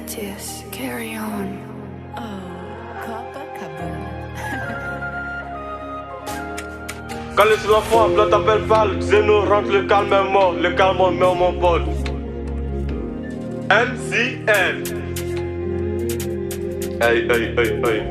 Matthias, carry on. Oh, Copacabana. Quand les enfants blancs t'appellent Val, Zeno rentre, le calme est mort, le calme est mort mon pote. MCL. Hey, hey, hey, hey.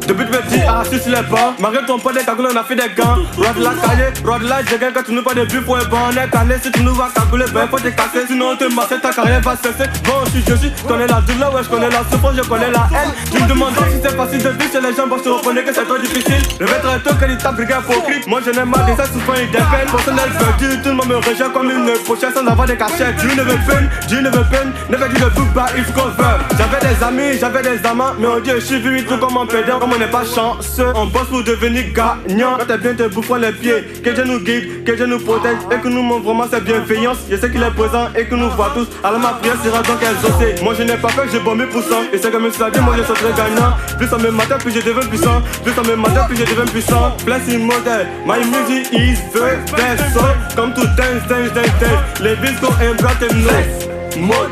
Depuis petit, assis sur les bancs, malgré ton pote des cagoules, on a fait des gants. Roi de la cahier, roi de la jéguin, quand tu nous parles de but pour un bon, on est calé. Si tu nous vas cagouler, ben faut te casser, sinon on te masse, ta carrière va cesser. Bon, je suis, connais la douleur, ouais, je connais la souffrance, je connais la haine. Tu me demandes si c'est facile de vivre chez les gens, bon, je te reconnais que c'est trop difficile. Le maître est tôt, quand il tape, brigade hypocrite. Moi je n'aime pas des ça, souvent il dépeine. Personnel perdu, tout le monde me rejette comme une pochette sans avoir des cachettes. Dieu ne veut peine, Dieu ne veut peine, never do the book by its cover. J'avais des amis, j'avais des amants, mais on dit je suis vu tout comme un pédant, comme on n'est pas chanceux. On bosse pour devenir gagnant. Quand t'es bien, te bouffons les pieds. Que Dieu nous guide, que Dieu nous protège et que nous montre vraiment sa bienveillance. Je sais qu'il est présent et que nous voit tous. Alors ma prière sera donc exaucée. Moi je n'ai pas peur, j'ai bombé pour ça. Et c'est comme ça dit, moi je serai gagnant. Plus on me matin, plus je deviens puissant. Plus on me matin, plus je deviens puissant. Blessing model, my music is the best. So come to dance, dance, dance, dance. Les beats go and brought them nice. Mode,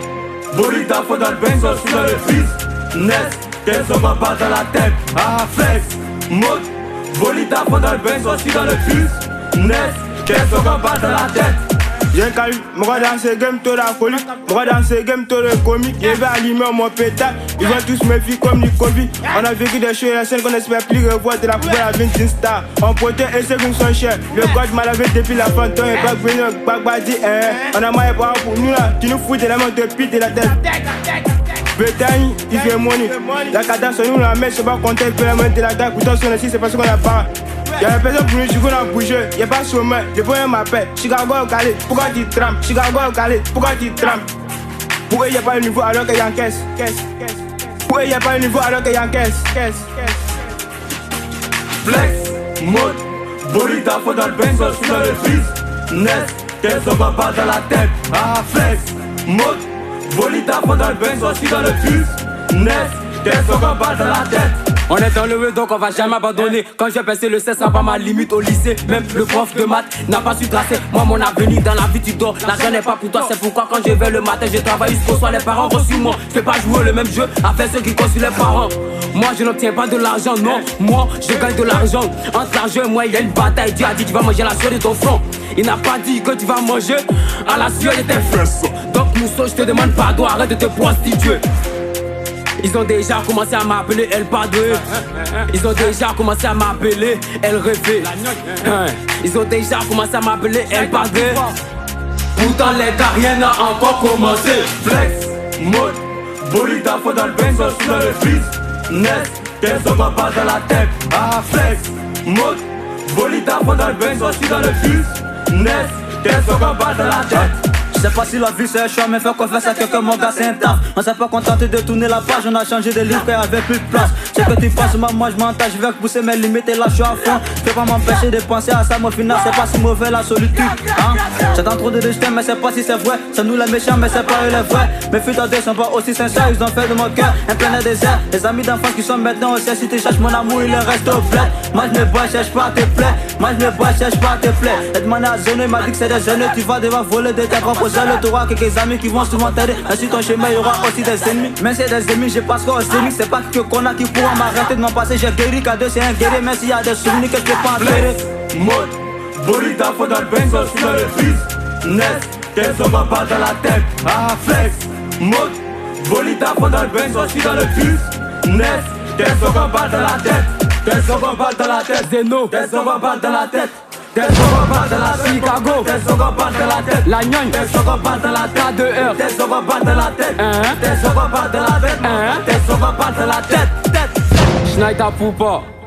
Bolita, faut dans le bain, soit dans le business. Qu'elles sont pas dans la tête, ah flex. Mode, Bolita, faut dans le bain, soit dans le business. Qu'elles sont pas dans la tête. J'ai calme, moi dans ce game, toi la folie. Moi dans ce game, toi le comique. Je vais allumer mon pétard. Ils vont tous me fier comme Nicobi. On a vécu des choses, la scène qu'on espère plus revoir. De la poubelle à 21 stars. On potait et c'est qu'on sont chers. Le code m'a lavé depuis la fantôme. Et pas venir, pas badi, on a moyen pour nous là. Tu nous fous de la main de pite de la tête. Bretagne, il fait money. La cadence, nous la met, c'est pas compter. Il fait la main de la tête. Pourtant, son ici, c'est parce qu'on a pas. Y'a la personne pour nous, tu connais bouger. Y'a pas sommet, le point m'appelle. Chicago au Calais, pourquoi tu trames? Chicago au Calais, pourquoi tu trames? Pourquoi y'a pas le niveau alors qu'il y a en caisse? Pourquoi y'a pas le niveau alors qu'il y a en caisse? Flex, mode, Bolita, faut dans le bain, soit dans le business. Qu'elles sont pas dans la tête, ah flex, mode, Bolita, faut dans le bain, soit dans le business. Qu'elles sont pas dans la tête. On est dans le E donc on va jamais abandonner. Quand j'ai passé le 16, ça va ma limite au lycée. Même le prof de maths n'a pas su tracer. Moi mon avenir dans la vie tu dors. L'argent n'est pas pour toi, c'est pourquoi quand je vais le matin je travaille jusqu'au soir. Les parents reçus moi. Je fais pas jouer le même jeu avec ceux qui construisent les parents. Moi je n'obtiens pas de l'argent, non. Moi je gagne de l'argent. Entre l'argent et moi il y a une bataille. Dieu a dit tu vas manger la sueur de ton front. Il n'a pas dit que tu vas manger à la sueur de tes fesses. Donc Mousseau je te demande pardon, arrête de te prostituer. Ils ont déjà commencé à m'appeler El Padre. Ils ont déjà commencé à m'appeler El Rêvé. Ils ont déjà commencé à m'appeler El Padre. Pourtant les gars rien n'a encore commencé. Flex, mode, Bolita, faut dans le bain, soit dans le business. Qu'elles sont pas dans la tête, ah flex, mode, Bolita, faut dans le bain, soit dans le business. Qu'elles sont pas dans la tête. Je sais pas si la vie c'est un choix, mais faire confiance à quelqu'un, mon gars c'est un taf. On s'est pas contenté de tourner la page, on a changé de livre et avec plus de place. C'est que tu penses, moi je m'entends, je vais pousser mes limites et là je suis à fond. Fais pas m'empêcher de penser à ça, mon final c'est pas si mauvais la solitude, hein. J'attends trop de destin, mais c'est pas si c'est vrai. C'est nous les méchants, mais c'est pas eux les vrais. Mes filles d'adultes sont pas aussi sincères, ils ont fait de mon cœur un plein désert. Les amis d'enfance qui sont maintenant au ciel, si tu cherches mon amour, il reste au bled. Moi je me bois, cherche pas à te plaire. Moi je me bois, cherche pas à te plaire. Et demandé à Zone, il m'a dit que c'est des jeunes, tu vas devoir voler de tes propres ailes. Tu auras quelques amis qui vont souvent t'aider. Et sur ton chemin, il y aura aussi des ennemis. Mais c'est des ennemis, je passe au zénith. C'est pas que qu'on a qui pourra m'arrêter de mon passé. J'ai guéri, K2 c'est un guerrier. Mais s'il y a des souvenirs que je peux pas enterrer. Mode, Bolita, faut dans le bain, soit dans le business. Qu'elles sont pas dans la tête, ah flex. Mode, Bolita, faut dans le bain, soit dans le business. Qu'elles sont pas dans la tête. Qu'elles sont pas dans la tête. Zeno, qu'elles sont pas dans la tête. T'es pas dans la Chicago, t'es pas dans la tête. La Nyogne, t'es pas dans la tête. K2R, t'es pas dans la tête. T'es pas dans la tête. T'es pas dans la tête. Schneider Poupa.